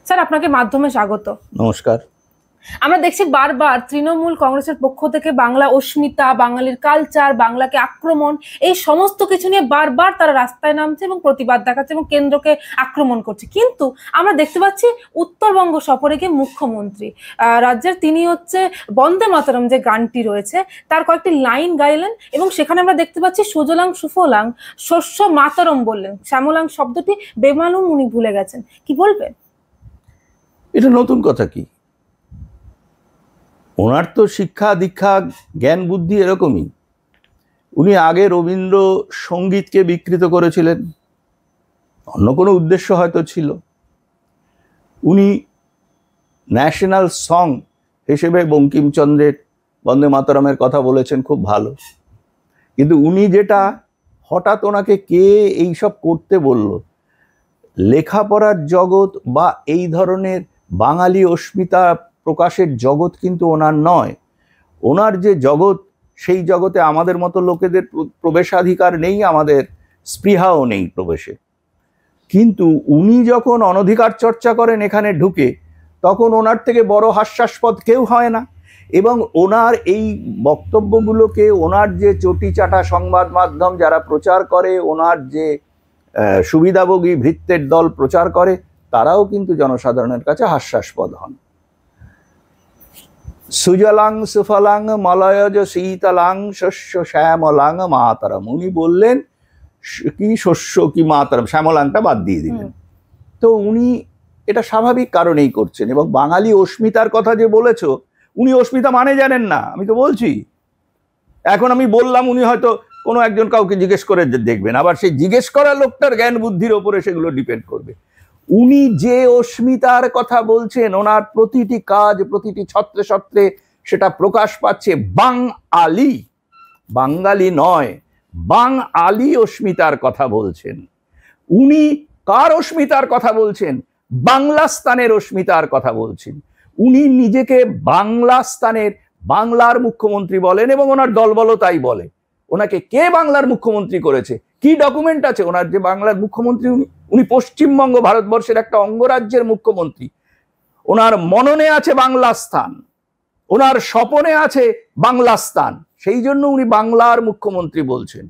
Sir, আপনাকে মাধ্যমে স্বাগত। নমস্কার। আমরা দেখছি বারবার তৃণমূল কংগ্রেসের পক্ষ থেকে বাংলা অস্মিতা, বাঙালির কালচার, বাংলাকে আক্রমণ, এই সমস্ত কিছু নিয়ে বারবার তারা রাস্তায় নামছে এবং প্রতিবাদ দেখাচ্ছে এবং কেন্দ্রকে আক্রমণ করছে। কিন্তু আমরা দেখতে পাচ্ছি উত্তরবঙ্গ সফরে গিয়ে মুখ্যমন্ত্রী রাজ্যের তিনি হচ্ছে বন্দে মাতরম যে গানটি রয়েছে তার কয়েকটি লাইন গাইলেন এবং সেখানে আমরা দেখতে পাচ্ছি সুজলাং সুফলাং শস্য মাতরম বললেন। শ্যামলাং শব্দটি বেমালুম উনি ভুলে গেছেন। কি বলবেন? এটা নতুন কথা কি? ওনার তো শিক্ষা দীক্ষা জ্ঞান বুদ্ধি এরকমই। উনি আগে রবীন্দ্র সঙ্গীতকে বিকৃত করেছিলেন, অন্য কোনো উদ্দেশ্য হয়তো ছিল। উনি ন্যাশনাল সং হিসেবে বঙ্কিমচন্দ্রের বন্দে মাতরমের কথা বলেছেন, খুব ভালো। কিন্তু উনি যেটা হঠাৎ ওনাকে কে এইসব করতে বলল, লেখাপড়ার জগৎ বা এই ধরনের বাঙালি অস্মিতা প্রকাশের জগৎ কিন্তু ওনার নয়। ওনার যে জগৎ, সেই জগতে আমাদের মতো লোকেদের প্রবেশাধিকার নেই, আমাদের স্পৃহাও নেই প্রবেশে। কিন্তু উনি যখন অনধিকার চর্চা করেন এখানে ঢুকে, তখন ওনার থেকে বড় হাস্যাস্পদ কেউ হয় না। এবং ওনার এই বক্তব্যগুলোকে ওনার যে চটিচাটা সংবাদ মাধ্যম যারা প্রচার করে, ওনার যে সুবিধাভোগী ভৃত্যের দল প্রচার করে, তারাও কিন্তু জনসাধারণের কাছে হাস্যাস্পদ হন। সুজলাং সুফলাং মলয়জ শীতলাং শস্য শ্যামলাং মাতরম, উনি বললেন কি শস্য কি মাতরম, শ্যামলাংটা বাদ দিয়ে দিলেন। তো উনি এটা স্বাভাবিক কারণেই করছেন। এবং বাঙালি অস্মিতার কথা যে বলেছ, উনি অস্মিতা মানে জানেন না, আমি তো বলছি। এখন আমি বললাম, উনি হয়তো কোনো একজন কাউকে জিজ্ঞেস করে দেখবেন, আবার সেই জিজ্ঞেস করা লোকটার জ্ঞান বুদ্ধির ওপরে সেগুলো ডিপেন্ড করবে। উনি যে অস্মিতার কথা বলছেন, ওনার প্রতিটি কাজ, প্রতিটি ছত্রে ছত্রে সেটা প্রকাশ পাচ্ছে। বাঙালি, বাঙালি নয়, বাঙালি অস্মিতার কথা বলছেন। উনি কার অস্মিতার কথা বলছেন? বাংলাস্তানের অস্মিতার কথা বলছেন। উনি নিজেকে বাংলাস্তানের, বাংলার মুখ্যমন্ত্রী বলেন এবং ওনার দলবল তাই বলে। ওনাকে কে বাংলার মুখ্যমন্ত্রী করেছে? কি ডকুমেন্ট আছে ওনার যে বাংলার মুখ্যমন্ত্রী? উনি পশ্চিমবঙ্গ, ভারতবর্ষের একটা অঙ্গরাজ্যের মুখ্যমন্ত্রী। ওনার মননে আছে বাংলাস্তান, ওনার স্বপনে আছে বাংলাস্তান, সেই জন্য উনি বাংলার মুখ্যমন্ত্রী বলছেন।